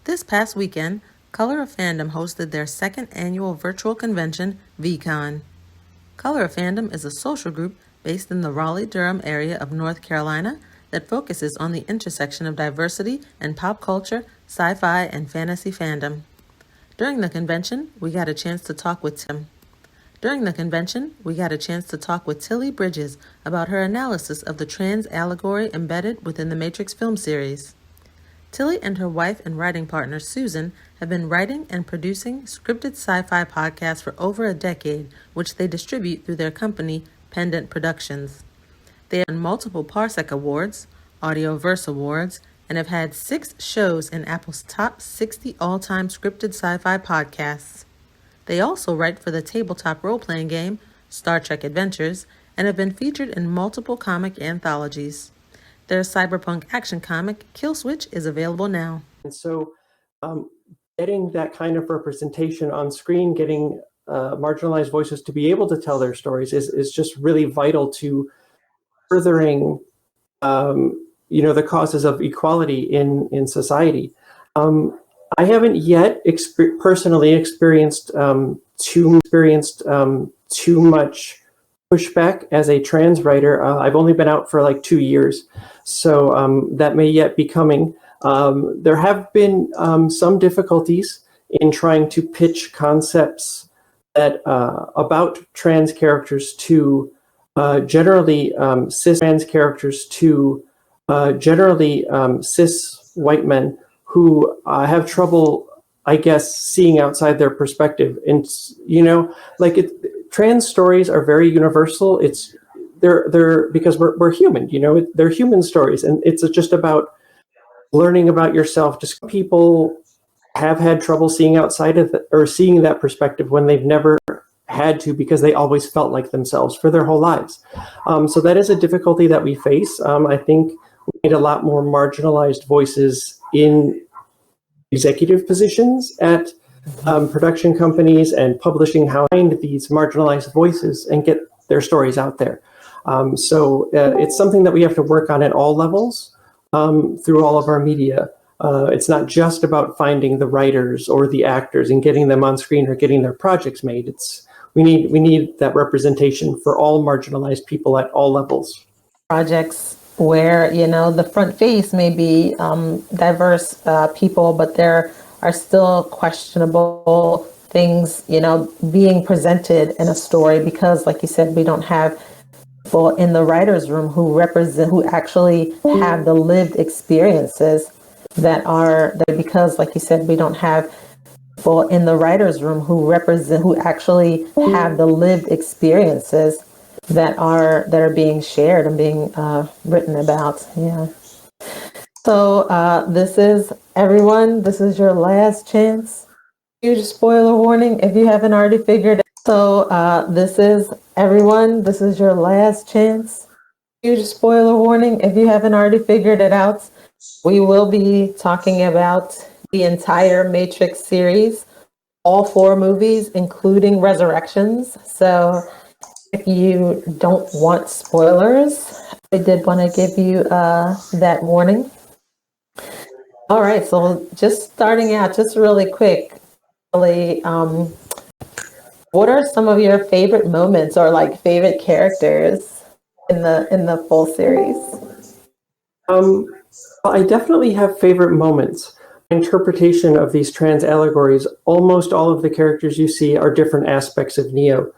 This past weekend, Color of Fandom hosted their second annual virtual convention, VCon. Color of Fandom is a social group based in the Raleigh-Durham area of North Carolina that focuses on the intersection of diversity and pop culture, sci-fi, and fantasy fandom. During the convention, we got a chance to talk with Tilly Bridges about her analysis of the trans allegory embedded within the Matrix film series. Tilly and her wife and writing partner Susan have been writing and producing scripted sci-fi podcasts for over a decade, which they distribute through their company, Pendant Productions. They have won multiple Parsec Awards, Audioverse Awards, and have had 6 shows in Apple's top 60 all-time scripted sci-fi podcasts. They also write for the tabletop role-playing game, Star Trek Adventures, and have been featured in multiple comic anthologies. Their cyberpunk action comic, Kill Switch, is available now. And so getting that kind of representation on screen, getting marginalized voices to be able to tell their stories is just really vital to furthering the causes of equality in society. I haven't yet personally experienced too much pushback as a trans writer. I've only been out for like 2 years, so that may yet be coming. There have been some difficulties in trying to pitch concepts that about trans characters to generally cis trans characters to generally cis white men who have trouble, I guess, seeing outside their perspective. And trans stories are very universal. They're because we're human, they're human stories, and it's just about learning about yourself. Just people have had trouble seeing outside of or seeing that perspective when they've never had to, because they always felt like themselves for their whole lives. So that is a difficulty that we face. I think we need a lot more marginalized voices in executive positions at production companies and publishing house find these marginalized voices and get their stories out there. So it's something that we have to work on at all levels through all of our media. It's not just about finding the writers or the actors and getting them on screen or getting their projects made. We need that representation for all marginalized people at all levels. Projects where the front face may be diverse people, but there are still questionable things, being presented in a story because, like you said, we don't have people in the writer's room who actually have the lived experiences because, like you said, we don't have people in the writer's room who actually have the lived experiences that are being shared and being written about. Yeah. So this is your last chance. Huge spoiler warning if you haven't already figured it out. So this is your last chance. Huge spoiler warning if you haven't already figured it out. We will be talking about the entire Matrix series, all 4 movies, including Resurrections. So if you don't want spoilers, I did want to give you that warning. All right, so just starting out, just really quick, what are some of your favorite moments or favorite characters in the full series? I definitely have favorite moments. Interpretation of these trans allegories, almost all of the characters you see are different aspects of Neo,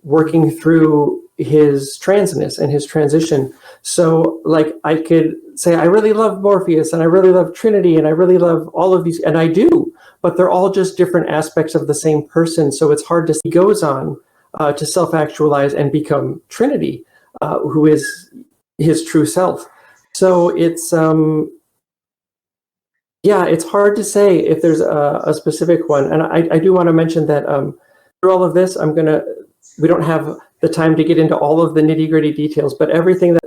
working through his transness and his transition. So I could say, I really love Morpheus and I really love Trinity and I really love all of these, and I do, but they're all just different aspects of the same person. So it's hard to see. He goes on to self-actualize and become Trinity, who is his true self. So it's hard to say if there's a specific one. And I do want to mention that through all of this, we don't have the time to get into all of the nitty-gritty details, but everything that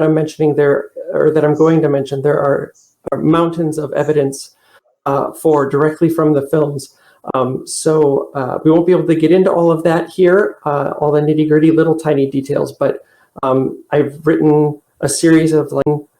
I'm mentioning there, or that I'm going to mention, there are mountains of evidence for directly from the films. So we won't be able to get into all of that here, all the nitty-gritty little tiny details, but I've written a series of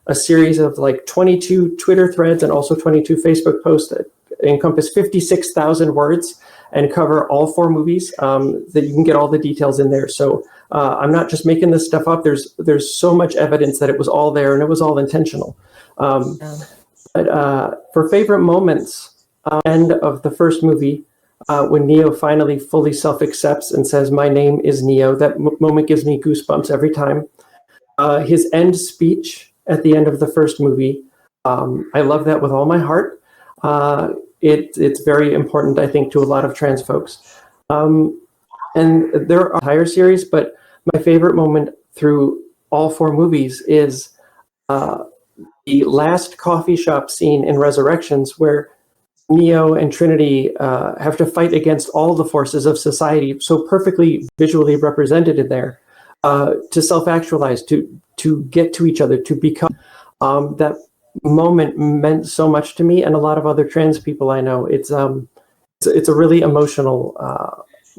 a series of like 22 Twitter threads and also 22 Facebook posts that encompass 56,000 words and cover all 4 movies. That you can get all the details in there. So I'm not just making this stuff up. There's so much evidence that it was all there and it was all intentional. But for favorite moments, end of the first movie, when Neo finally fully self-accepts and says, "My name is Neo," that moment gives me goosebumps every time. His end speech at the end of the first movie, I love that with all my heart. It's very important, I think, to a lot of trans folks. And there are entire series, but my favorite moment through all 4 movies is the last coffee shop scene in Resurrections, where Neo and Trinity have to fight against all the forces of society, so perfectly visually represented in there, to self-actualize, to get to each other, to become. That moment meant so much to me and a lot of other trans people I know. It's a really emotional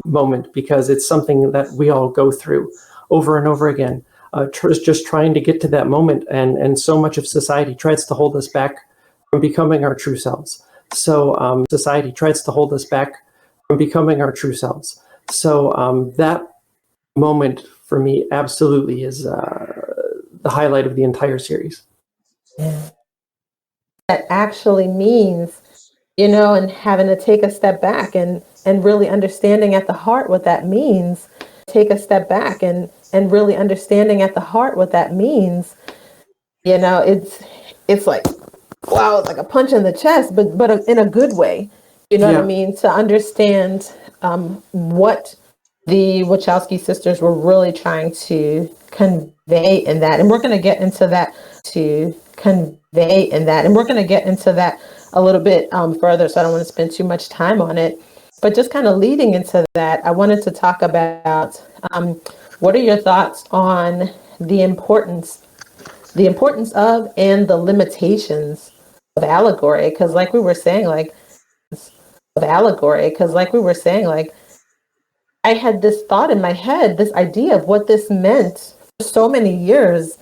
moment because it's something that we all go through over and over again. Just trying to get to that moment, and so much of society tries to hold us back from becoming our true selves. So society tries to hold us back from becoming our true selves. So that moment for me absolutely is the highlight of the entire series. Yeah. That actually means, and having to take a step back and really understanding at the heart what that means. Take a step back and really understanding at the heart what that means. It's like, wow, it's like a punch in the chest, but in a good way. You know what I mean? To understand what the Wachowski sisters were really trying to convey in that. And we're going to get into that a little bit further, so I don't want to spend too much time on it. But just kind of leading into that, I wanted to talk about what are your thoughts on the importance of and the limitations of allegory? Because like we were saying, I had this thought in my head, this idea of what this meant for so many years.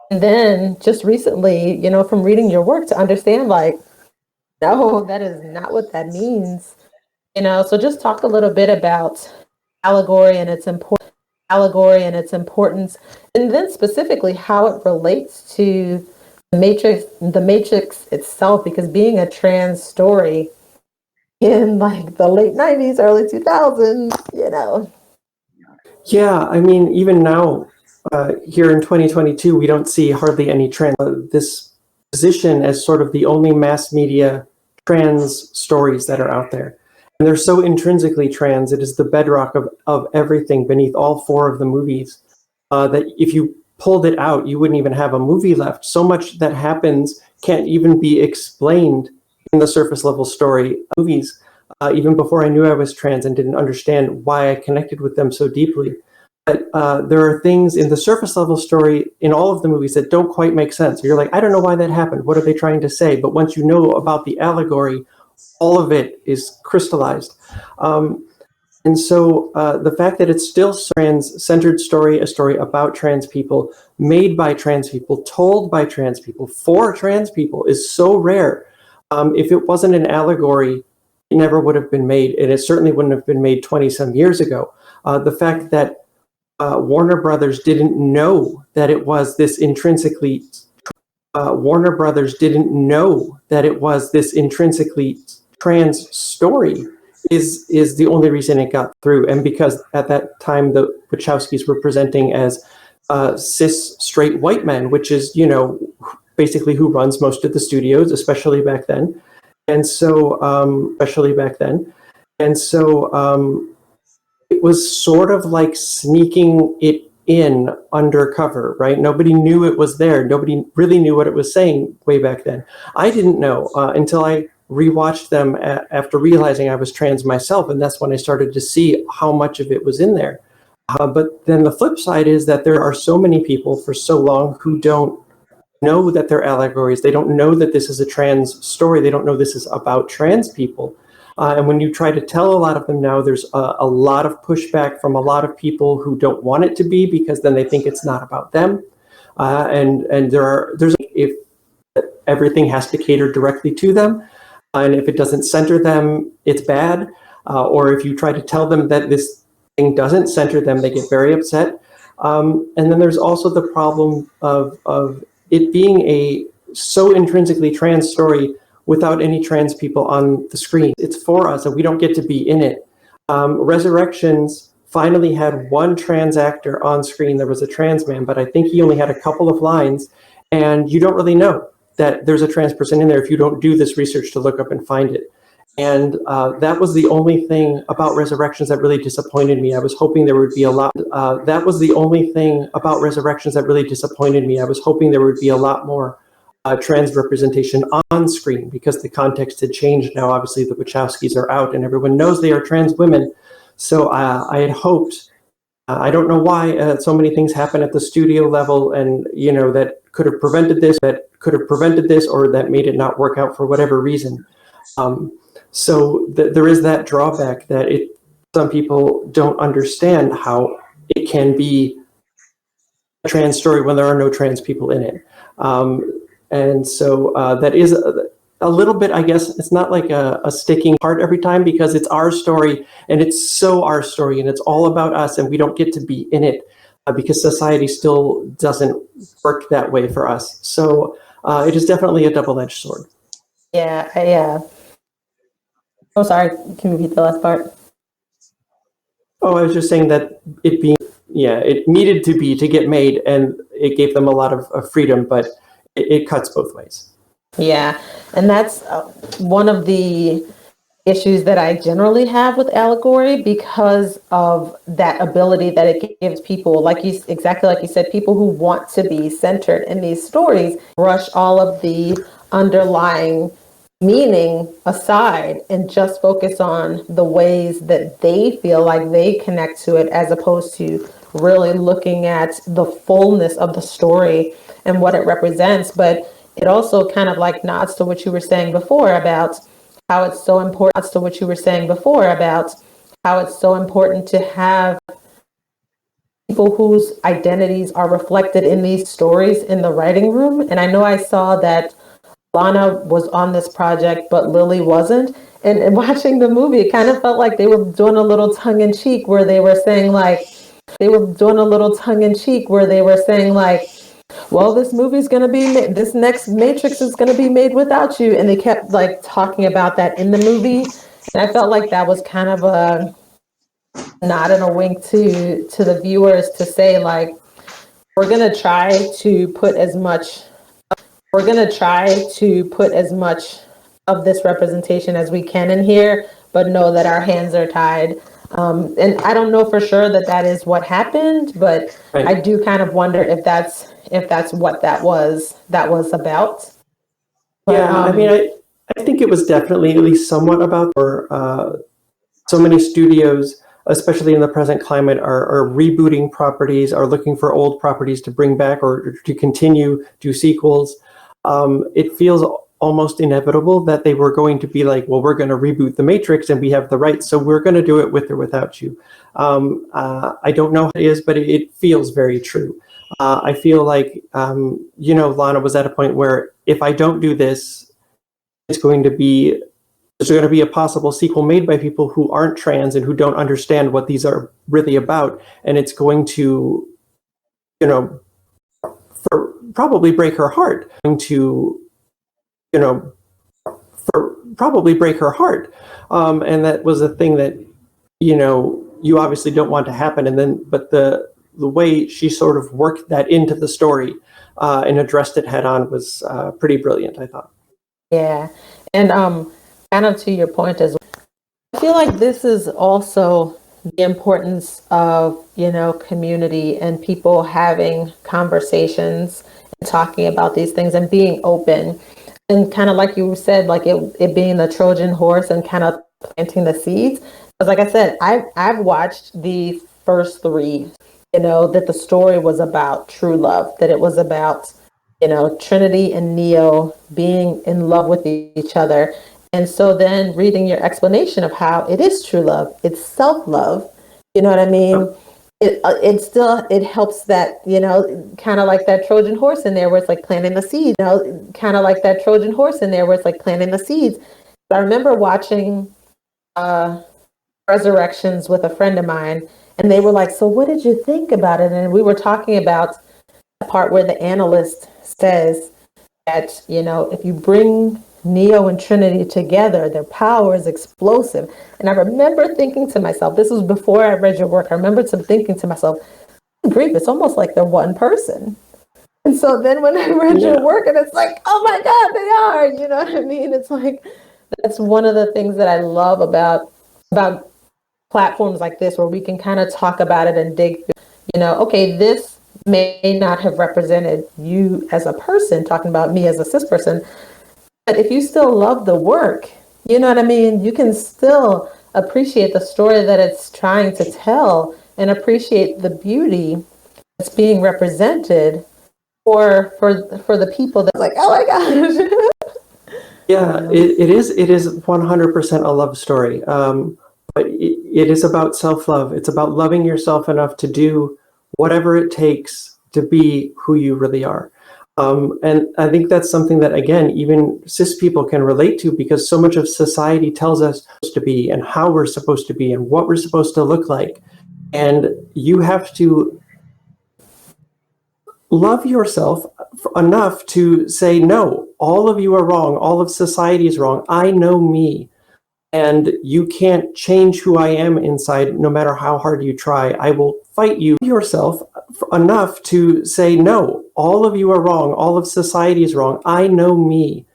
And then just recently, from reading your work to understand, like, no, that is not what that means. So just talk a little bit about allegory and its importance, and then specifically how it relates to the Matrix itself, because being a trans story in like the late 90s, early 2000s, Yeah, I mean, even now, here in 2022, we don't see hardly any trans. This position as sort of the only mass media trans stories that are out there. And they're so intrinsically trans, it is the bedrock of everything beneath all 4 of the movies, that if you pulled it out, you wouldn't even have a movie left. So much that happens can't even be explained in the surface level story movies. Even before I knew I was trans and didn't understand why I connected with them so deeply. But there are things in the surface level story in all of the movies that don't quite make sense. You're like, I don't know why that happened. What are they trying to say? But once you know about the allegory, all of it is crystallized. And so the fact that it's still a trans-centered story, a story about trans people, made by trans people, told by trans people, for trans people, is so rare. If it wasn't an allegory, it never would have been made, and it certainly wouldn't have been made 20-some years ago. The fact that Warner Brothers didn't know that it was this intrinsically trans story is the only reason it got through. And because at that time the Wachowskis were presenting as cis straight white men, which is, basically who runs most of the studios, especially back then. And so it was sort of like sneaking it in undercover, right? Nobody knew it was there. Nobody really knew what it was saying way back then. I didn't know until I rewatched them after realizing I was trans myself, and that's when I started to see how much of it was in there. But then the flip side is that there are so many people for so long who don't know that they're allegories. They don't know that this is a trans story. They don't know this is about trans people. And when you try to tell a lot of them now, there's a lot of pushback from a lot of people who don't want it to be, because then they think it's not about them. And there's if everything has to cater directly to them, and if it doesn't center them, it's bad. Or if you try to tell them that this thing doesn't center them, they get very upset. And then there's also the problem of it being a so intrinsically trans story without any trans people on the screen. It's for us, and we don't get to be in it. Resurrections finally had one trans actor on screen. There was a trans man, but I think he only had a couple of lines, and you don't really know that there's a trans person in there if you don't do this research to look up and find it. And that was the only thing about Resurrections that really disappointed me. I was hoping there would be a lot. That was the only thing about Resurrections that really disappointed me. I was hoping there would be a lot more trans representation on screen, because the context had changed now. Obviously, the Wachowskis are out, and everyone knows they are trans women. So I had hoped. I don't know why so many things happen at the studio level, and that could have prevented this, or that made it not work out for whatever reason. So there is that drawback that some people don't understand how it can be a trans story when there are no trans people in it. And so that is a little bit, I guess, it's not like a sticking part every time, because it's our story, and it's so our story, and it's all about us, and we don't get to be in it because society still doesn't work that way for us. So it is definitely a double-edged sword. Yeah. Oh, sorry. Can you repeat the last part? Oh, I was just saying that it needed to get made, and it gave them a lot of freedom, but it cuts both ways. Yeah, and that's one of the issues that I generally have with Allegory, because of that ability that it gives people, exactly like you said, people who want to be centered in these stories, brush all of the underlying meaning aside and just focus on the ways that they feel like they connect to it, as opposed to really looking at the fullness of the story and what it represents. But it also kind of nods to what you were saying before about how it's so important to have people whose identities are reflected in these stories in the writing room. And I know I saw that Lana was on this project, but Lily wasn't. And watching the movie, it kind of felt like they were doing a little tongue in cheek where they were saying well, this movie's going to be this next Matrix is going to be made without you. And they kept talking about that in the movie. And I felt like that was kind of a nod and a wink to the viewers to say, we're going to try to put as much of this representation as we can in here, but know that our hands are tied. And I don't know for sure that is what happened, but right. I do kind of wonder if that's what that was about. But, yeah, I mean, I think it was definitely at least somewhat about, so many studios, especially in the present climate, are rebooting properties, are looking for old properties to bring back or to continue, do sequels. It feels almost inevitable that they were going to be like, well, we're going to reboot The Matrix and we have the rights, so we're going to do it with or without you. I don't know what it is, but it feels very true. I feel like, Lana was at a point where if I don't do this, there's going to be a possible sequel made by people who aren't trans and who don't understand what these are really about. And it's going to, probably break her heart. And that was a thing that, you obviously don't want to happen. But the way she sort of worked that into the story and addressed it head on was pretty brilliant, I thought. Yeah. And kind of to your point as well, I feel like this is also the importance of, community and people having conversations and talking about these things and being open. And kind of like you said, it being the Trojan horse and kind of planting the seeds. Because like I said, I've watched the first three, that the story was about true love, that it was about, Trinity and Neo being in love with each other. And so then reading your explanation of how it is true love, it's self-love, you know what I mean? it helps that, kind of like that Trojan horse in there where it's like planting the seed, kind of like that Trojan horse in there where it's like planting the seeds. I remember watching Resurrections with a friend of mine, and they were like, so what did you think about it? And we were talking about the part where the analyst says that, if you bring Neo and Trinity together, their power is explosive. And I remember thinking to myself, this was before I read your work, I remember thinking to myself, grief, it's almost like they're one person. And so then when I read your work, and it's like, oh my God, they are, you know what I mean? It's like, that's one of the things that I love about platforms like this, where we can kind of talk about it and dig through, okay, this may not have represented you as a person, talking about me as a cis person, but if you still love the work, you know what I mean? You can still appreciate the story that it's trying to tell and appreciate the beauty that's being represented for the people that's like, oh my gosh. Yeah, it is 100% a love story. But it is about self-love. It's about loving yourself enough to do whatever it takes to be who you really are. And I think that's something that, again, even cis people can relate to, because so much of society tells us to be and how we're supposed to be and what we're supposed to look like. And you have to love yourself enough to say, no, all of you are wrong. All of society is wrong. I know me. And you can't change who I am inside, no matter how hard you try. I will fight you. Yourself enough to say, no, all of you are wrong. All of society is wrong. I know me.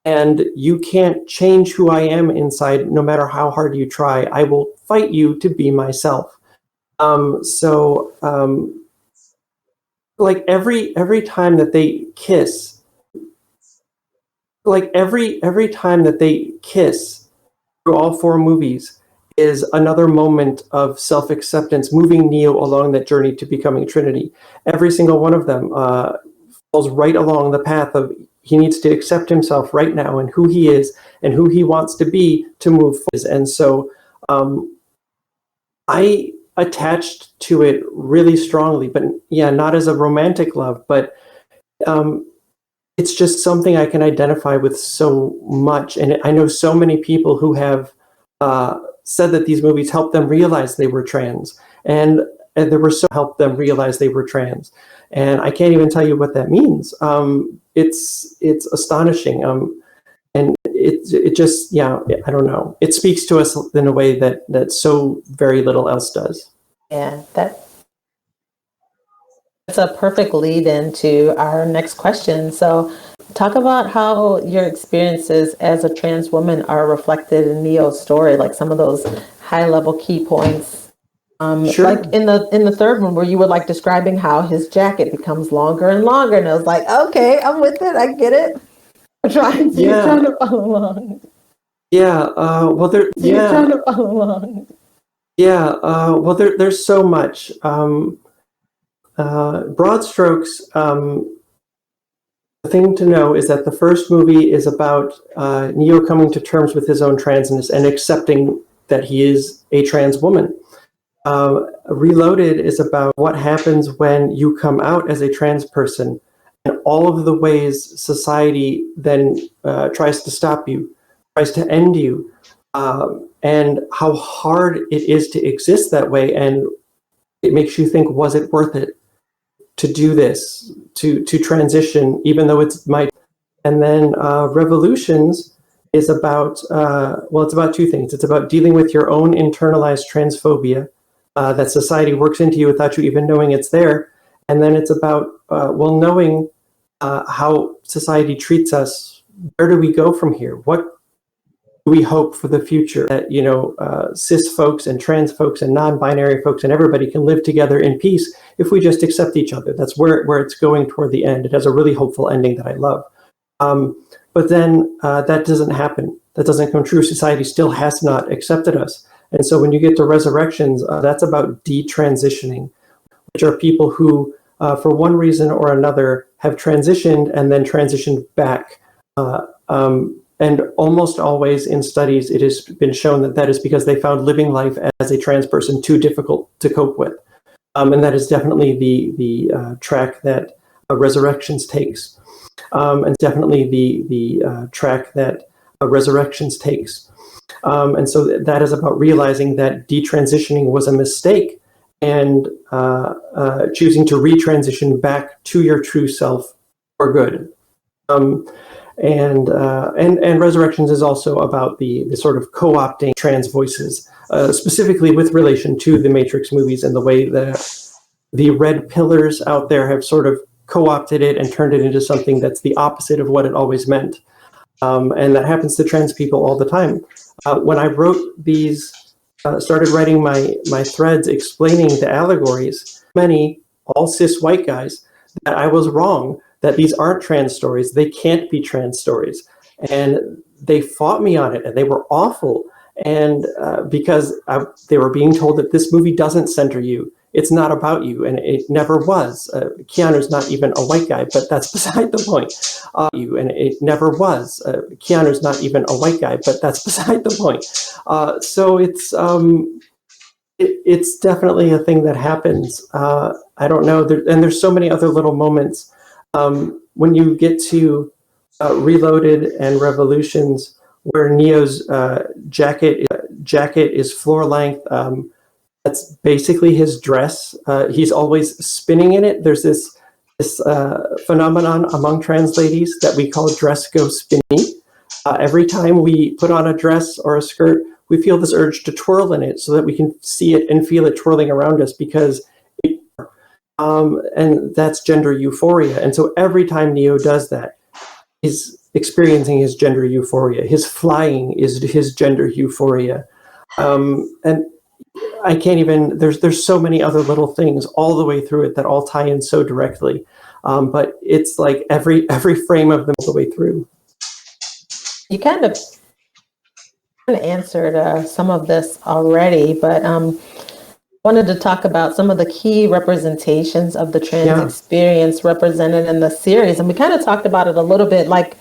And you can't change who I am inside, no matter how hard you try. I will fight you to be myself. Like every time that they kiss, every time that they kiss, all four movies, is another moment of self-acceptance, moving Neo along that journey to becoming Trinity. Every single one of them falls right along the path of he needs to accept himself right now and who he is and who he wants to be to move forward. And so I attached to it really strongly, but yeah, not as a romantic love, but it's just something I can identify with so much. And I know so many people who have said that these movies helped them realize they were trans, and there were so helped them realize they were trans. And I can't even tell you what that means. It's astonishing. And it just, yeah, I don't know. It speaks to us in a way that so very little else does. Yeah, that's a perfect lead into our next question. So talk about how your experiences as a trans woman are reflected in Neo's story, like some of those high level key points. Sure. Like in the third one, where you were like describing how his jacket becomes longer and longer, and I was like, okay, I'm with it, I get it. I'm trying to follow along. Yeah. Well, there. Yeah. Trying to follow along. Yeah. Well, there's so much. Broad strokes. The thing to know is that the first movie is about Neo coming to terms with his own transness and accepting that he is a trans woman. Reloaded is about what happens when you come out as a trans person and all of the ways society then tries to stop you, tries to end you, and how hard it is to exist that way. And it makes you think, was it worth it to do this, to transition, even though it's my... And then Revolutions is about, it's about two things. It's about dealing with your own internalized transphobia that society works into you without you even knowing it's there. And then it's about, knowing how society treats us. Where do we go from here? What do we hope for the future? That, cis folks and trans folks and non-binary folks and everybody can live together in peace if we just accept each other. That's where it's going toward the end. It has a really hopeful ending that I love. But then that doesn't happen. That doesn't come true. Society still has not accepted us. And so when you get to Resurrections, that's about detransitioning, which are people who, for one reason or another, have transitioned and then transitioned back. And almost always in studies, it has been shown that is because they found living life as a trans person too difficult to cope with. and that is definitely the track that Resurrections takes, and definitely the track that Resurrections takes. And so that is about realizing that detransitioning was a mistake and choosing to retransition back to your true self for good. And Resurrections is also about the sort of co-opting trans voices, specifically with relation to the Matrix movies and the way that the red pillars out there have sort of co-opted it and turned it into something that's the opposite of what it always meant. And that happens to trans people all the time. When I wrote these, started writing my threads explaining the allegories, many, all cis white guys, that I was wrong, that these aren't trans stories, they can't be trans stories. And they fought me on it, and they were awful. And because they were being told that this movie doesn't center you, it's not about you, and it never was. Keanu's not even a white guy, but that's beside the point. And it never was. Keanu's not even a white guy, but that's beside the point. So it's definitely a thing that happens. I don't know, and there's so many other little moments. When you get to Reloaded and Revolutions, where Neo's jacket is floor length. That's basically his dress. He's always spinning in it. There's this phenomenon among trans ladies that we call dress go spinny. Every time we put on a dress or a skirt, we feel this urge to twirl in it so that we can see it and feel it twirling around us, because and that's gender euphoria. And so every time Neo does that, he's experiencing his gender euphoria. His flying is his gender euphoria. And I can't even, there's so many other little things all the way through it that all tie in so directly. But it's like every frame of them all the way through. You kind of answered some of this already, but wanted to talk about some of the key representations of the trans experience represented in the series. And we kind of talked about it a little bit, like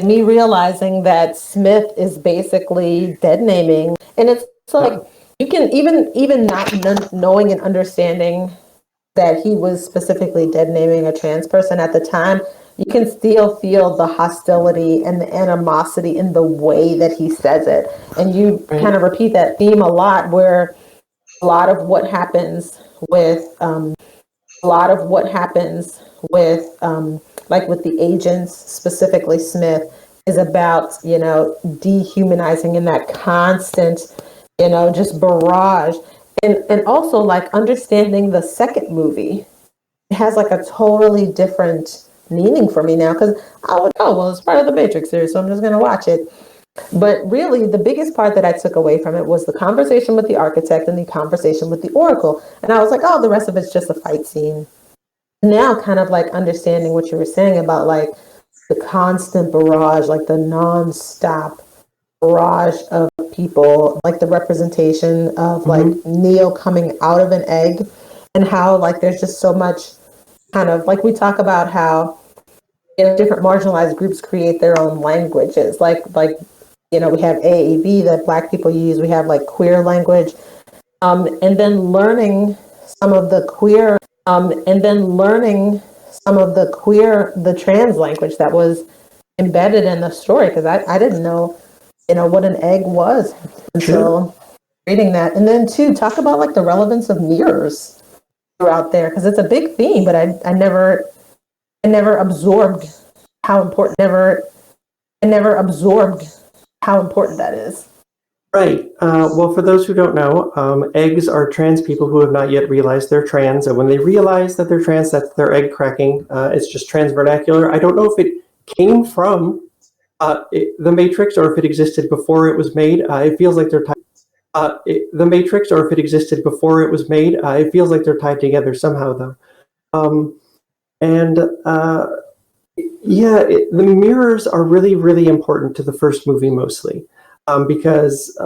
me realizing that Smith is basically dead naming. And it's like, you can even not knowing and understanding that he was specifically dead naming a trans person at the time, you can still feel the hostility and the animosity in the way that he says it. And you kind of repeat that theme a lot, where a lot of what happens with like with the agents, specifically Smith, is about, dehumanizing in that constant, just barrage. And also like understanding the second movie, it has like a totally different meaning for me now, because I would, it's part of the Matrix series, so I'm just going to watch it. But really, the biggest part that I took away from it was the conversation with the architect and the conversation with the Oracle. And I was like, the rest of it's just a fight scene. Now kind of like understanding what you were saying about like the constant barrage, like the nonstop barrage of people, like the representation of like Neo coming out of an egg, and how like there's just so much kind of like, we talk about how different marginalized groups create their own languages, like we have AAB that Black people use, we have like queer language, and then learning some of the trans language that was embedded in the story, because I didn't know what an egg was until reading that. And then too, talk about like the relevance of mirrors throughout there, because it's a big theme, but I never absorbed how important that is. Right. Well, for those who don't know, eggs are trans people who have not yet realized they're trans. And when they realize that they're trans, that's their egg cracking. It's just trans vernacular. I don't know if it came from the Matrix or if it existed before it was made. It feels like they're tied. The Matrix, or if it existed before it was made. It feels like they're tied together somehow, though. The mirrors are really, really important to the first movie, mostly. Because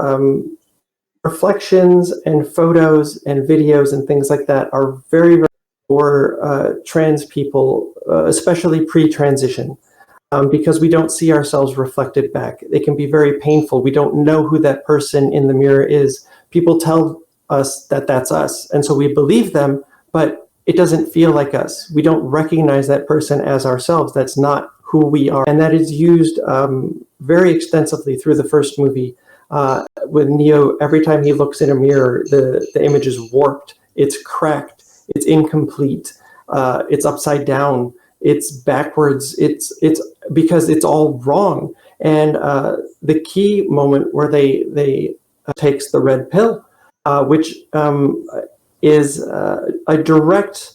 reflections and photos and videos and things like that are very, very for trans people, especially pre-transition, because we don't see ourselves reflected back. It can be very painful. We don't know who that person in the mirror is. People tell us that that's us, and so we believe them, but it doesn't feel like us. We don't recognize that person as ourselves. That's not who we are. And that is used very extensively through the first movie. With Neo, every time he looks in a mirror, the image is warped, it's cracked, it's incomplete, it's upside down, it's backwards, it's because it's all wrong. And the key moment where they takes the red pill, which is a direct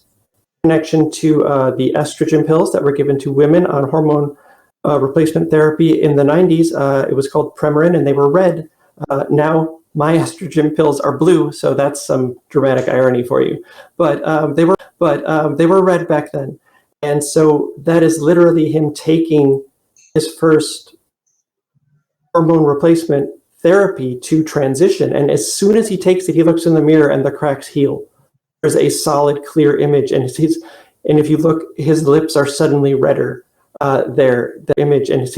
connection to the estrogen pills that were given to women on hormone replacement therapy in the 90s. It was called Premarin, and they were red. Now my estrogen pills are blue, so that's some dramatic irony for you. But they were red back then, and so that is literally him taking his first hormone replacement therapy to transition. And as soon as he takes it, he looks in the mirror and the cracks heal. There's a solid, clear image, and if you look, his lips are suddenly redder. The image, and if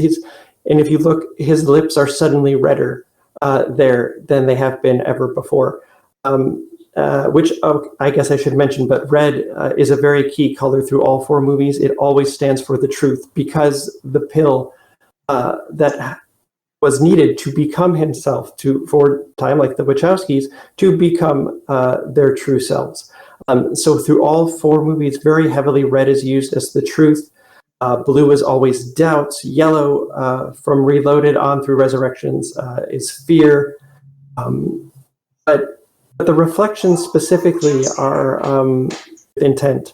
you look, his lips are suddenly redder there than they have been ever before. Which I guess I should mention, but red is a very key color through all four movies. It always stands for the truth, because the pill that was needed to become himself, for time, like the Wachowskis, to become their true selves. So through all four movies, very heavily red is used as the truth. Blue is always doubts. Yellow, from Reloaded on through Resurrections, is fear. But the reflections specifically are intent,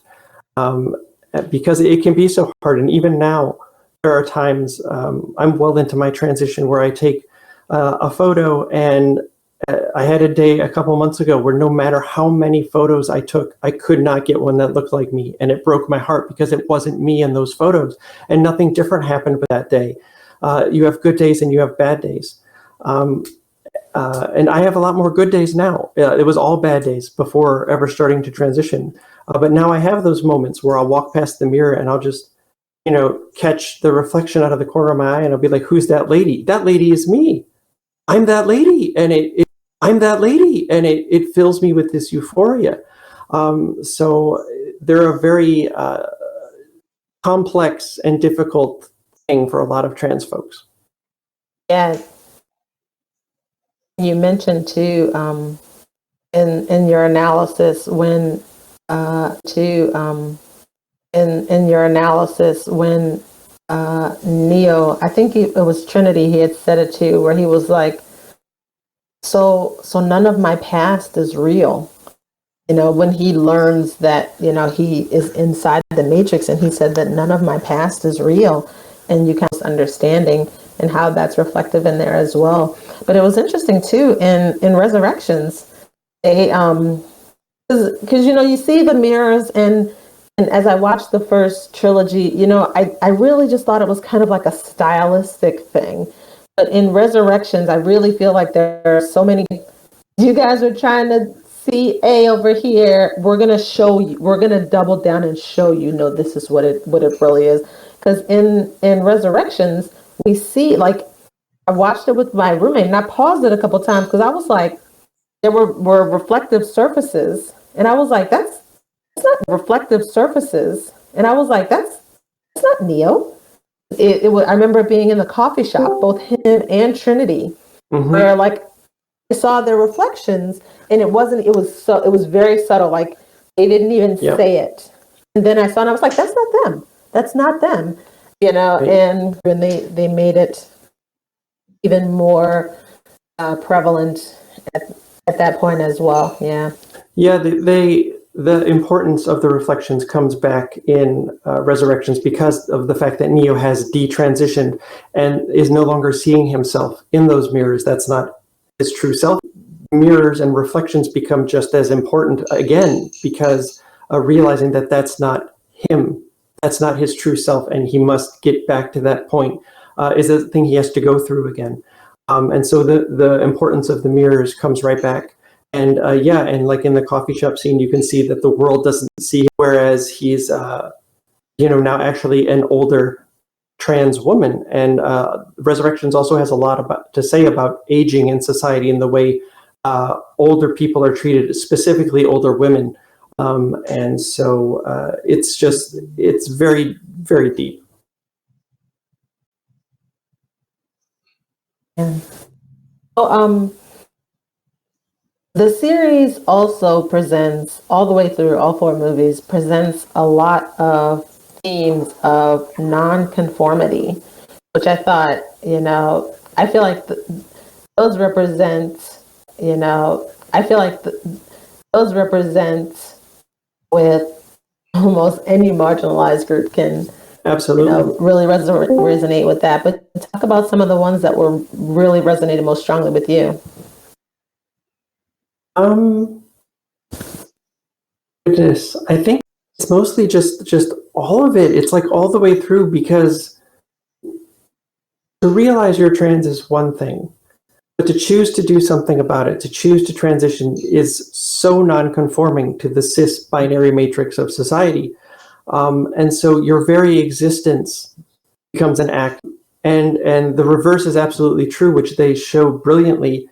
because it can be so hard. And even now, there are times, I'm well into my transition, where I take a photo, and I had a day a couple months ago where no matter how many photos I took, I could not get one that looked like me. And it broke my heart, because it wasn't me in those photos. And nothing different happened that day. You have good days and you have bad days. And I have a lot more good days now. It was all bad days before ever starting to transition. But now I have those moments where I'll walk past the mirror and I'll just, catch the reflection out of the corner of my eye, and I'll be like, who's that lady? That lady is me. I'm that lady. And it fills me with this euphoria. So they're a very complex and difficult thing for a lot of trans folks. Yeah. You mentioned too, in your analysis when Neo, I think it was Trinity, he had said it too, where he was like, so none of my past is real. When he learns that, he is inside the Matrix, and he said that none of my past is real. And you kind of understanding and how that's reflective in there as well. But it was interesting too, in Resurrections, they, because, you see the mirrors, and as I watched the first trilogy, I really just thought it was kind of like a stylistic thing. But in Resurrections, I really feel like there are so many, you guys are trying to see A over here. We're going to show you, we're going to double down and show you, no, this is what it really is. Because in Resurrections, we see, like, I watched it with my roommate, and I paused it a couple times, because I was like, there were reflective surfaces. And I was like, that's not reflective surfaces. And I was like, that's not Neo. It was, I remember being in the coffee shop, both him and Trinity, where, like, I saw their reflections, and it was very subtle. Like, they didn't even say it. And then I saw, and I was like, that's not them. That's not them. And they made it even more prevalent at that point as well. Yeah. Yeah. The importance of the reflections comes back in Resurrections, because of the fact that Neo has detransitioned and is no longer seeing himself in those mirrors. That's not his true self. Mirrors and reflections become just as important again, because realizing that that's not him, that's not his true self, and he must get back to that point is a thing he has to go through again. And so the importance of the mirrors comes right back. And and like in the coffee shop scene, you can see that the world doesn't see him, whereas he's, now actually an older trans woman. And Resurrections also has a lot to say about aging in society and the way older people are treated, specifically older women And so it's very, very deep. Yeah. So, the series also presents, all the way through all four movies, presents a lot of themes of non-conformity, which I thought, I feel like those represent, I feel like those represent with almost any marginalized group can, Absolutely. really resonate with that. But talk about some of the ones that were really resonated most strongly with you. Goodness, I think it's mostly just all of it. It's like all the way through, because to realize you're trans is one thing, but to choose to do something about it, to choose to transition, is so non-conforming to the cis binary matrix of society. And so your very existence becomes an act. And the reverse is absolutely true, which they show brilliantly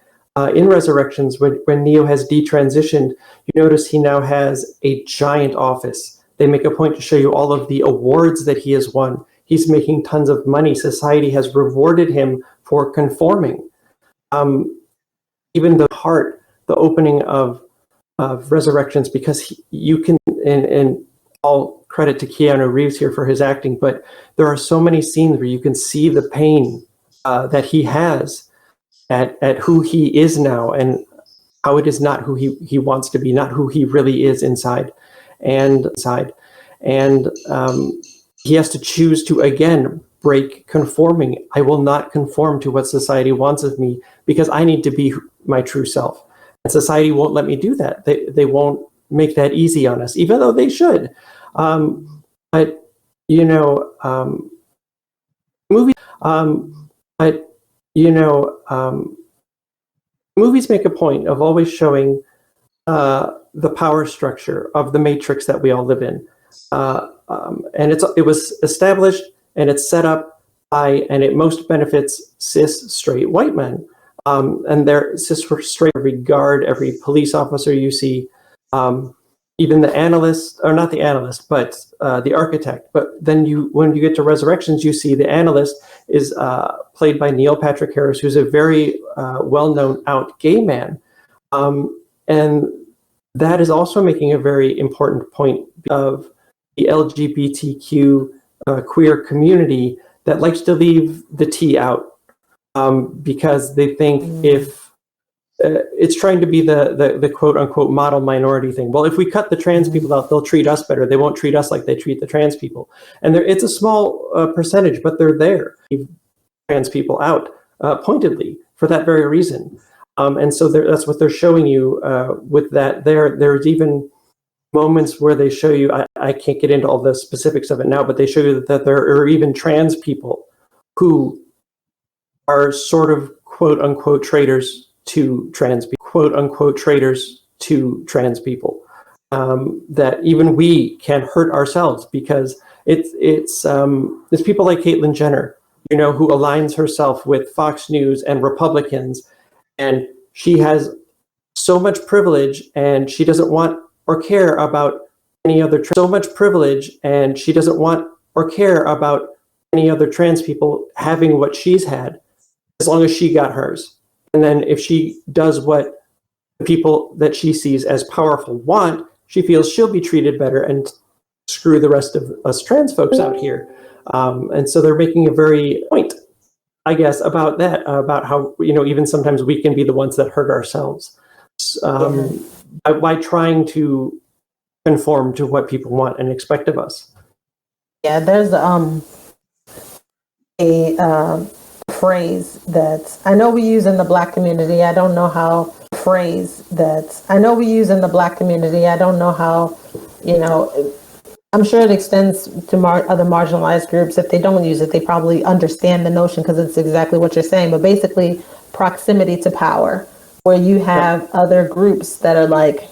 in Resurrections. When Neo has detransitioned, you notice he now has a giant office. They make a point to show you all of the awards that he has won. He's making tons of money. Society has rewarded him for conforming. Even the opening of Resurrections, because you can, and all credit to Keanu Reeves here for his acting, but there are so many scenes where you can see the pain that he has at who he is now, and how it is not who he wants to be, not who he really is inside. And he has to choose to, again, break conforming. I will not conform to what society wants of me, because I need to be my true self. And society won't let me do that. They won't make that easy on us, even though they should. But movies. But movies make a point of always showing the power structure of the matrix that we all live in, and it was established and it's set up by, and it most benefits cis straight white men, and they're cis straight. Every guard, every police officer you see, even the analyst, or not the analyst, but the architect. But then when you get to Resurrections, you see the analyst is played by Neil Patrick Harris, who's a very well-known out gay man. And that is also making a very important point of the LGBTQ queer community that likes to leave the T out, because they think if it's trying to be the quote unquote model minority thing. Well, if we cut the trans people out, they'll treat us better. They won't treat us like they treat the trans people. And it's a small percentage, but they're there. Leave trans people out pointedly for that very reason. And so that's what they're showing you with that. There's even moments where they show you, I can't get into all the specifics of it now, but they show you that there are even trans people who are sort of quote unquote traitors to trans people, quote unquote traitors to trans people, that even we can hurt ourselves, because it's people like Caitlyn Jenner, who aligns herself with Fox News and Republicans, and she has so much privilege, and she doesn't want or care about any other trans people having what she's had, as long as she got hers. And then if she does what the people that she sees as powerful want, she feels she'll be treated better, and screw the rest of us trans folks out here. And so they're making a very point, I guess, about that, about how, even sometimes we can be the ones that hurt ourselves by trying to conform to what people want and expect of us. Yeah, there's a phrase that I know we use in the Black community. I don't know how I'm sure it extends to other marginalized groups. If they don't use it, they probably understand the notion, because it's exactly what you're saying. But basically, proximity to power, where you have other groups that are like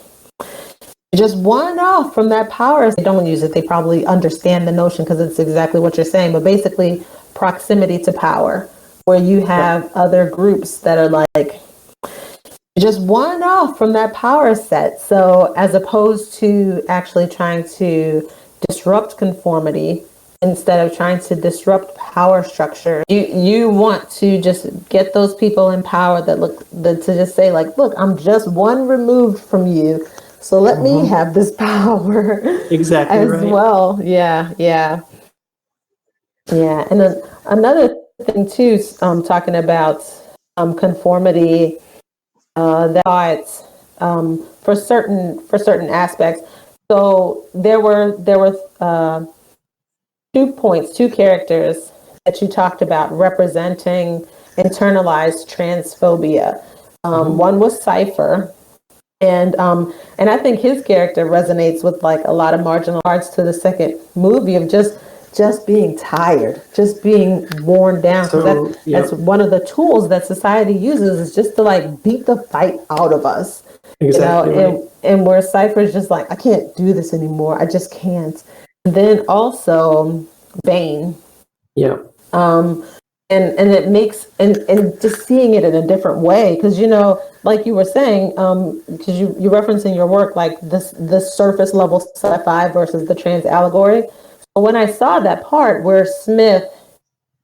just one off from that power. If they don't use it, they probably understand the notion, because it's exactly what you're saying. But basically, proximity to power, where you have other groups that are like just one off from that power set. So as opposed to actually trying to disrupt conformity, instead of trying to disrupt power structure, you want to just get those people in power that to just say like, look, I'm just one removed from you, so let me have this power Exactly as right. well. Yeah. And then another thing too, talking about conformity, that for certain aspects. So there were two characters that you talked about representing internalized transphobia. One was Cypher, and I think his character resonates with like a lot of marginal parts to the second movie of just being tired, just being worn down, because So, that's yep, one of the tools that society uses, is just to like beat the fight out of us, exactly right. and where Cypher's just like, I can't do this anymore, I just can't. And then also Bane, Yeah. and it makes, and just seeing it in a different way, because like you were saying, because you reference in your work like this surface level sci-fi versus the trans allegory. So when I saw that part where Smith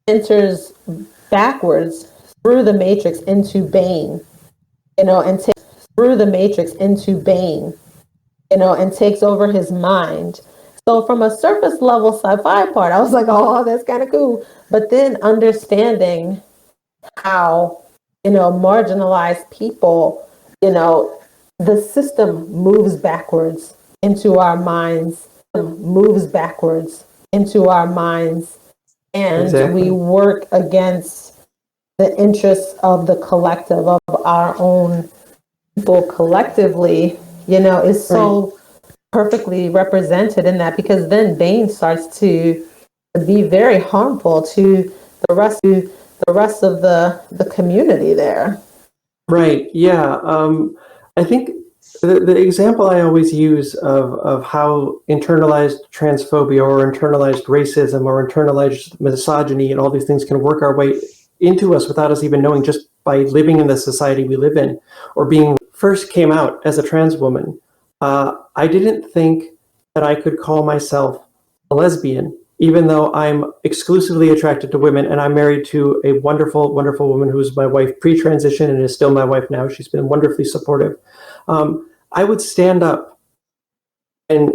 enters backwards through the matrix into Bane, and takes through the matrix into Bane, and takes over his mind. So from a surface level sci-fi part, I was like, oh, that's kind of cool. But then understanding how, marginalized people, the system moves backwards into our minds, moves backwards into our minds, and we Exactly. work against the interests of the collective, of our own people collectively, is Right. so perfectly represented in that, because then Bane starts to be very harmful to the rest of the community there. Right. Yeah. I think the example I always use of how internalized transphobia or internalized racism or internalized misogyny and all these things can work our way into us without us even knowing, just by living in the society we live in, or being first came out as a trans woman. I didn't think that I could call myself a lesbian, even though I'm exclusively attracted to women, and I'm married to a wonderful, wonderful woman who's my wife pre-transition and is still my wife now. She's been wonderfully supportive. I would stand up and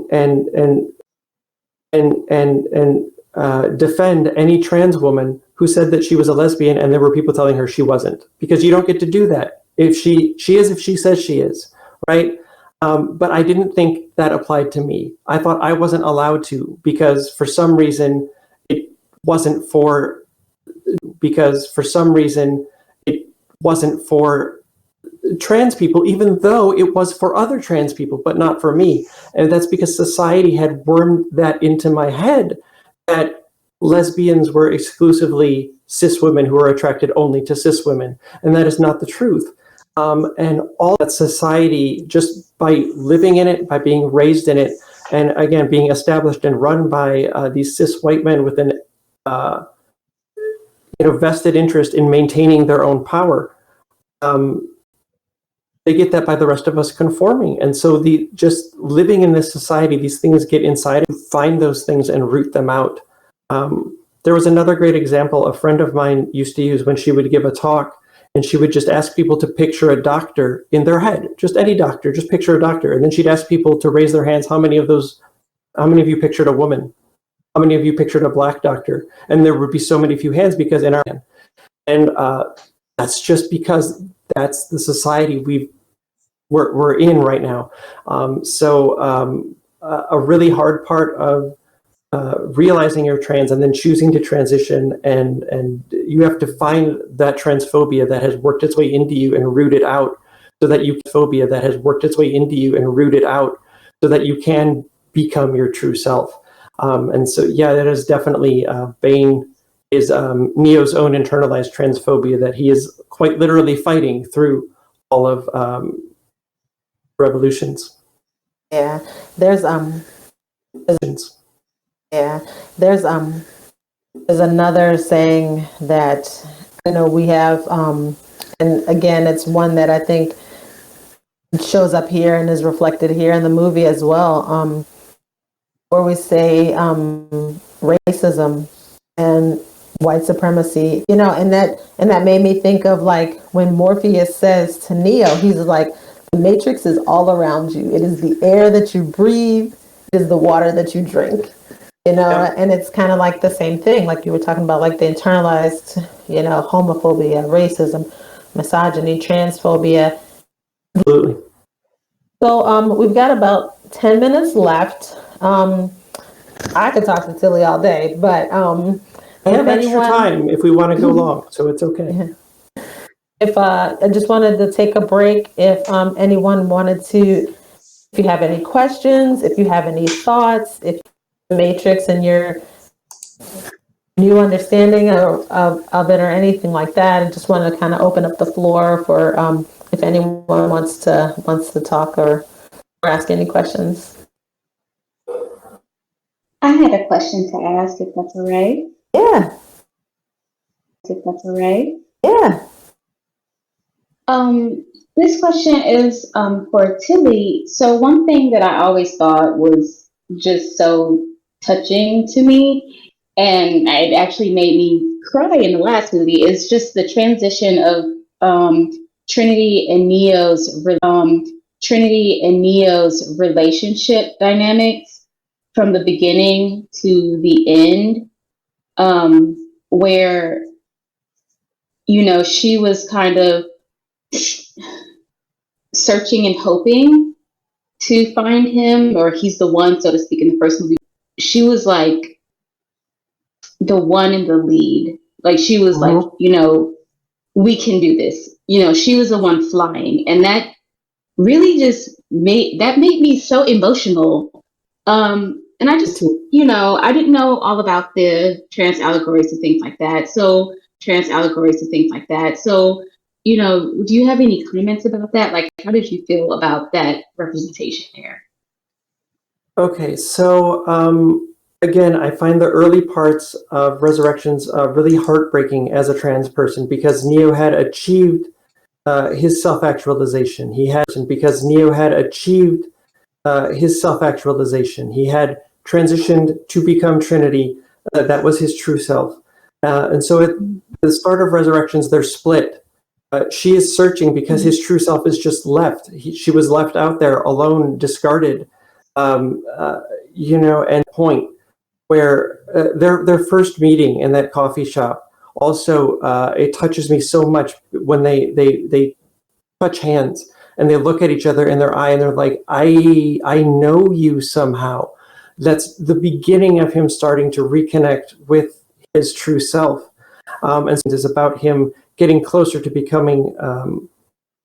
defend any trans woman who said that she was a lesbian, and there were people telling her she wasn't, because you don't get to do that. If she is, if she says she is, right? But I didn't think that applied to me. I thought I wasn't allowed to, because for some reason it wasn't for because for some reason it wasn't for trans people, even though it was for other trans people, but not for me. And that's because society had wormed that into my head, that lesbians were exclusively cis women who are attracted only to cis women. And that is not the truth. And all that society, just by living in it, by being raised in it, and again, being established and run by these cis white men with an vested interest in maintaining their own power, they get that by the rest of us conforming. And so the just living in this society, these things get inside, and find those things and root them out. There was another great example a friend of mine used to use when she would give a talk, and she would just ask people to picture a doctor in their head, just any doctor, just picture a doctor. And then she'd ask people to raise their hands. How many of you pictured a woman? How many of you pictured a black doctor? And there would be so many few hands, because in our, and that's just because that's the society we're in right now. A really hard part of realizing you're trans and then choosing to transition, and you have to find that transphobia that has worked its way into you and root it out, so that you can become your true self. And so, yeah, that is definitely Bane is Neo's own internalized transphobia that he is quite literally fighting through all of revolutions. Yeah, there's yeah, there's another saying that we have, and again, it's one that I think shows up here and is reflected here in the movie as well. Or we say racism and white supremacy, and that made me think of like when Morpheus says to Neo, he's like, the matrix is all around you. It is the air that you breathe, it is the water that you drink. Yeah. And it's kind of like the same thing, like you were talking about, like the internalized, homophobia, racism, misogyny, transphobia. Absolutely. So we've got about 10 minutes left. I could talk to Tilly all day, but I have extra time if we want to go long, so it's okay. If I just wanted to take a break, if anyone wanted to, if you have any questions, if you have any thoughts, if the Matrix and your new understanding of it or anything like that, I just want to kind of open up the floor for if anyone wants to talk or ask any questions. I had a question to ask, if that's all right. Yeah. If that's all right. Yeah. This question is for Tilly. So one thing that I always thought was just so touching to me, and it actually made me cry in the last movie, is just the transition of Trinity and Neo's relationship dynamics from the beginning to the end, where she was kind of searching and hoping to find him, or he's the one, so to speak, in the first movie. She was like the one in the lead. Like she was like, we can do this. She was the one flying. And that really just made me so emotional. And I just, I didn't know all about the trans allegories and things like that. So do you have any comments about that? Like, how did you feel about that representation there? Okay, so again, I find the early parts of Resurrections really heartbreaking as a trans person because Neo had achieved his self-actualization. He had transitioned to become Trinity. That was his true self. And so at the start of Resurrections, they're split. She is searching because his true self is just left. She was left out there alone, discarded, and point where their first meeting in that coffee shop. Also, it touches me so much when they touch hands and they look at each other in their eye and they're like, I know you somehow. That's the beginning of him starting to reconnect with his true self. And it is about him getting closer to becoming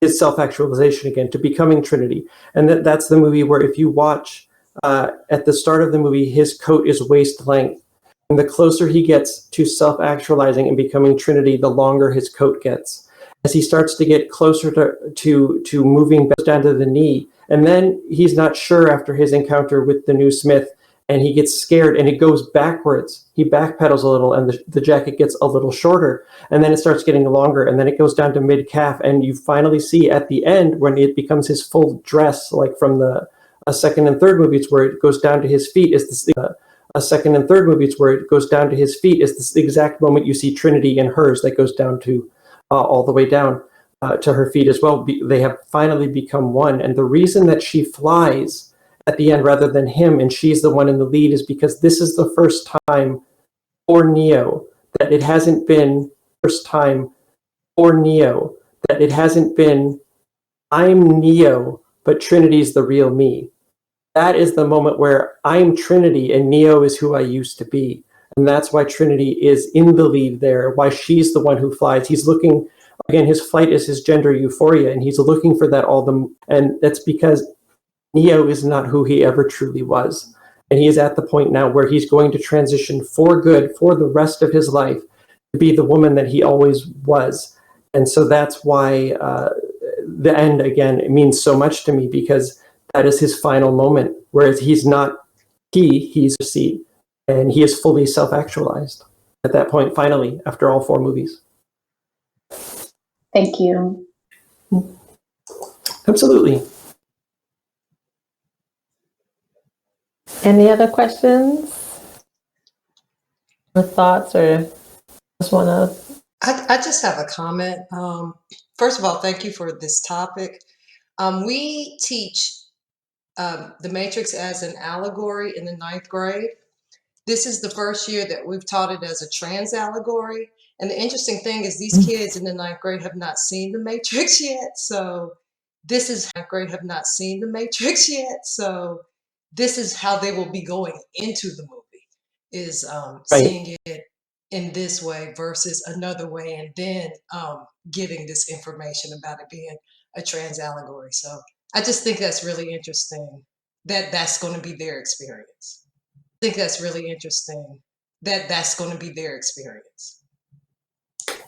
his self-actualization again, to becoming Trinity. And that's the movie where if you watch at the start of the movie, his coat is waist length. And the closer he gets to self-actualizing and becoming Trinity, the longer his coat gets. As he starts to get closer to moving back down to the knee. And then he's not sure after his encounter with the new Smith, and he gets scared and it goes backwards. He backpedals a little and the jacket gets a little shorter, and then it starts getting longer, and then it goes down to mid-calf, and you finally see at the end when it becomes his full dress, like from the second and third movies where it goes down to his feet, is this second and third movies where it goes down to his feet is this exact moment you see Trinity in hers that goes down to all the way down to her feet as well. They have finally become one, and the reason that she flies at the end rather than him and she's the one in the lead is because this is the first time for Neo that it hasn't been I'm Neo, but Trinity's the real me. That is the moment where I'm Trinity and Neo is who I used to be. And that's why Trinity is in the lead there, why she's the one who flies. He's looking, again, his flight is his gender euphoria, and he's looking for that and that's because Neo is not who he ever truly was. And he is at the point now where he's going to transition for good for the rest of his life to be the woman that he always was. And so that's why the end, again, it means so much to me, because that is his final moment, whereas he's not he's a seed, and he is fully self-actualized at that point, finally, after all 4 movies. Thank you. Absolutely. Any other questions or thoughts, or just want to? I just have a comment. First of all, thank you for this topic. We teach the Matrix as an allegory in the 9th grade. This is the first year that we've taught it as a trans allegory. And the interesting thing is these kids in the 9th grade have not seen the Matrix yet. So this is 9th grade have not seen the Matrix yet. So this is how they will be going into the movie, is seeing it in this way versus another way, and then getting this information about it being a trans allegory. So I just think that's really interesting that that's going to be their experience. I think that's really interesting that that's going to be their experience.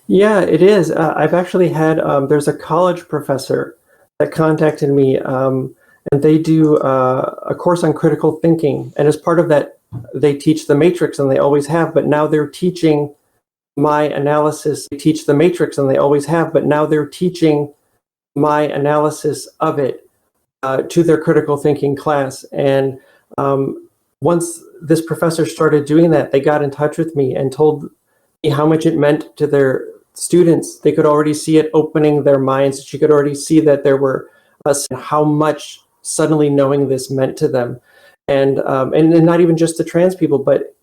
Yeah, it is. I've actually had, there's a college professor that contacted me, and they do a course on critical thinking. And as part of that, they teach the Matrix, and they always have, but now they're teaching my analysis. They teach the Matrix, and they always have, but now they're teaching my analysis of it to their critical thinking class. And once this professor started doing that, they got in touch with me and told me how much it meant to their students. They could already see it opening their minds. She could already see that there were how much suddenly knowing this meant to them. And not even just the trans people, but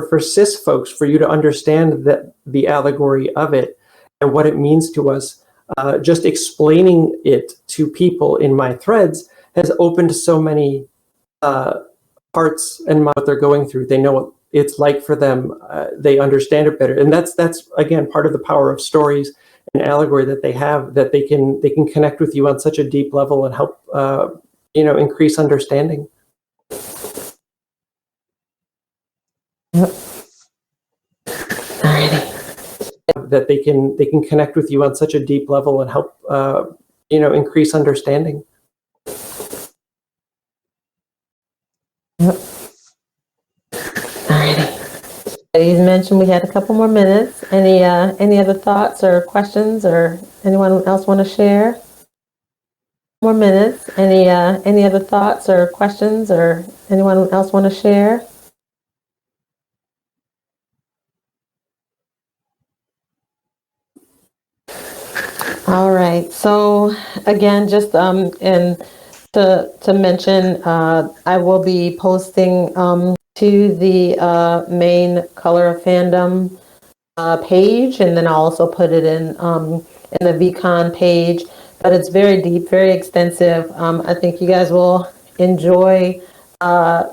for cis folks, for you to understand that the allegory of it and what it means to us, just explaining it to people in my threads has opened so many parts and what they're going through. They know what it's like for them. They understand it better, and that's again part of the power of stories and allegory that they have. That they can connect with you on such a deep level and help increase understanding. Yep. Alrighty. That they can connect with you on such a deep level and help increase understanding. Yep. Alrighty. You mentioned we had a couple more minutes. Any other thoughts or questions, or anyone else want to share? More minutes. Any other thoughts or questions, or anyone else want to share? All right. So again, just and to mention, I will be posting to the main Color of Fandom page, and then I'll also put it in the VCon page. But it's very deep, very extensive. I think you guys will enjoy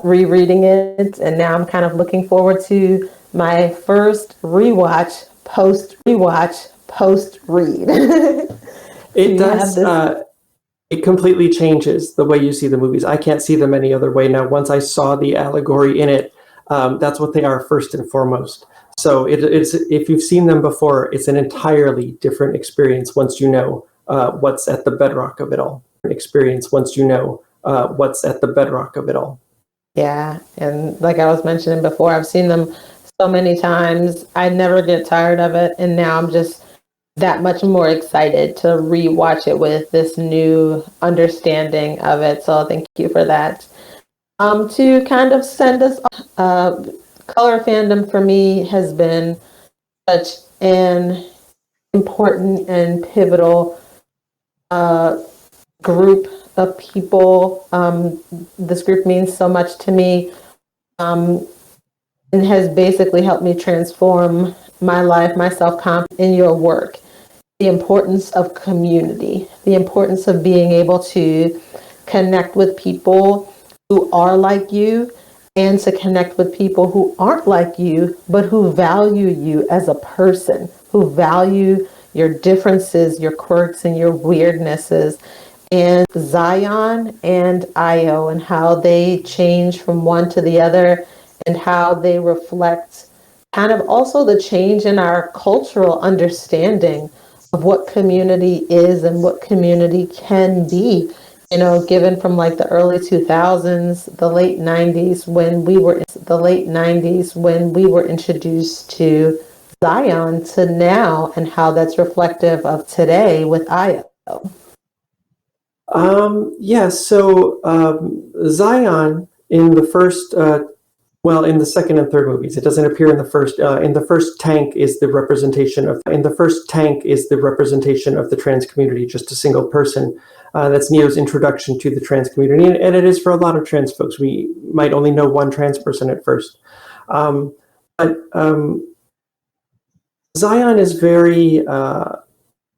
rereading it. And now I'm kind of looking forward to my first rewatch, post read. It does. It completely changes the way you see the movies. I can't see them any other way now. Once I saw the allegory in it, that's what they are first and foremost. So it's if you've seen them before, it's an entirely different experience once you know what's at the bedrock of it all. Once you know what's at the bedrock of it all. Yeah, and like I was mentioning before, I've seen them so many times. I never get tired of it, and now I'm just that much more excited to rewatch it with this new understanding of it. So thank you for that. To kind of send us, Color Fandom for me has been such an important and pivotal group of people. This group means so much to me, and has basically helped me transform my life, my self-confidence in your work. The importance of community, the importance of being able to connect with people who are like you, and to connect with people who aren't like you, but who value you as a person, who value your differences, your quirks, and your weirdnesses. And Zion and Io, and how they change from one to the other, and how they reflect kind of also the change in our cultural understanding of what community is and what community can be, given from like the early 2000s, the late 90s when we were introduced to Zion, to now, and how that's reflective of today with Io. Yeah, so Zion in the first, well, in the second and third movies, it doesn't appear in the first. In the first, Tank is the representation of. In the first, Tank is the representation of the trans community, just a single person. That's Neo's introduction to the trans community, and it is for a lot of trans folks. We might only know one trans person at first, but Zion is very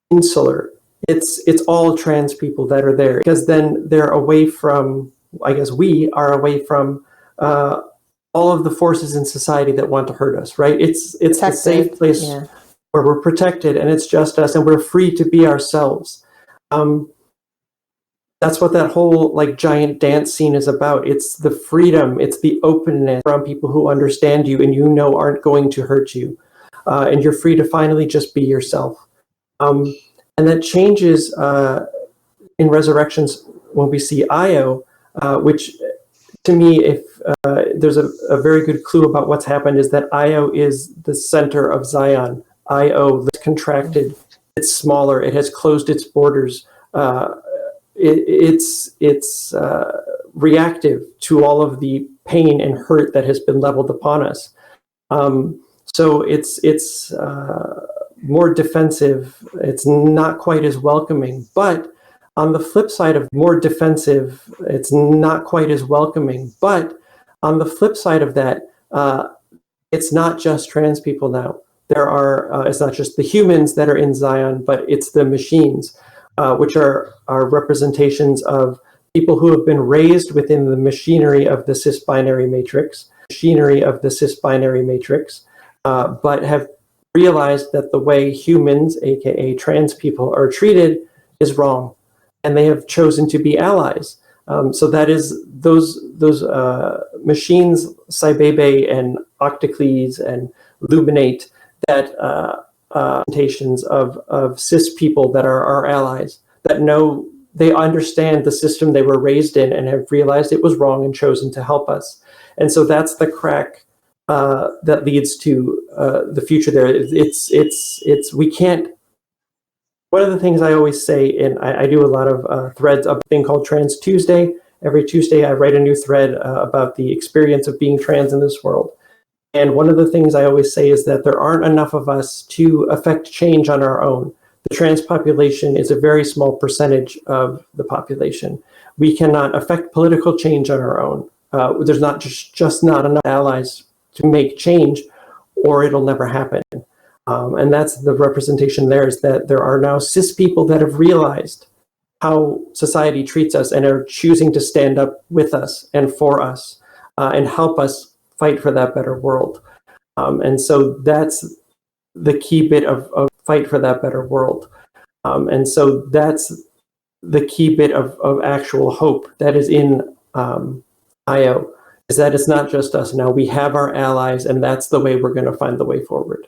insular. It's all trans people that are there because then they're away from. I guess we are away from all of the forces in society that want to hurt us. Right? It's a safe place where we're protected, and it's just us, and we're free to be ourselves. That's what that whole like giant dance scene is about. It's the freedom, it's the openness from people who understand you and aren't going to hurt you, and you're free to finally just be yourself. And that changes in Resurrections when we see Io, which to me, if there's a very good clue about what's happened, is that Io is the center of Zion. Io is contracted, it's smaller, it has closed its borders. It's reactive to all of the pain and hurt that has been leveled upon us. So it's more defensive. It's not quite as welcoming. But on the flip side of more defensive, it's not quite as welcoming. But on the flip side of that, it's not just trans people now. There are, it's not just the humans that are in Zion, but it's the machines, which are representations of people who have been raised within the machinery of the cis-binary matrix, but have realized that the way humans, aka trans people, are treated is wrong, and they have chosen to be allies. So that is those machines, Cybebe and Octocles and Luminate, that representations of cis people that are our allies, that know they understand the system they were raised in and have realized it was wrong and chosen to help us. And so that's the crack that leads to the future there. It's we can't. One of the things I always say, and I do a lot of threads of a thing called Trans Tuesday. Every Tuesday I write a new thread about the experience of being trans in this world. And one of the things I always say is that there aren't enough of us to affect change on our own. The trans population is a very small percentage of the population. We cannot affect political change on our own. There's not just not enough allies to make change, or it'll never happen. And that's the representation there, is that there are now cis people that have realized how society treats us and are choosing to stand up with us and for us and help us fight for that better world. And so that's the key bit of fight for that better world. And so that's the key bit of actual hope that is in IO, is that it's not just us now. We have our allies, and that's the way we're going to find the way forward.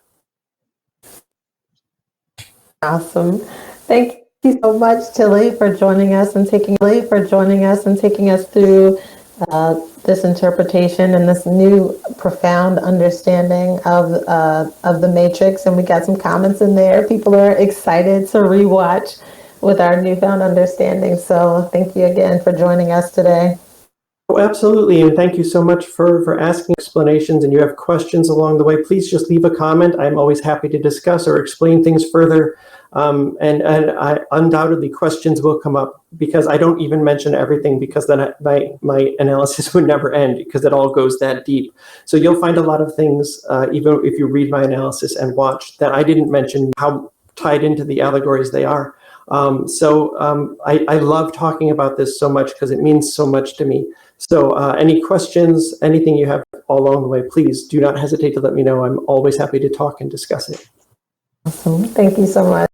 Awesome. Thank you so much, Tilly, for joining us and taking us through this interpretation and this new profound understanding of the Matrix. And we got some comments in there. People are excited to rewatch with our newfound understanding. So thank you again for joining us today. Oh, absolutely, and thank you so much for asking explanations. And you have questions along the way, please just leave a comment. I'm always happy to discuss or explain things further. And I undoubtedly questions will come up, because I don't even mention everything, because then my analysis would never end, because it all goes that deep. So you'll find a lot of things, even if you read my analysis and watch, that I didn't mention how tied into the allegories they are. I love talking about this so much, because it means so much to me. So any questions, anything you have all along the way, please do not hesitate to let me know. I'm always happy to talk and discuss it. Awesome. Thank you so much.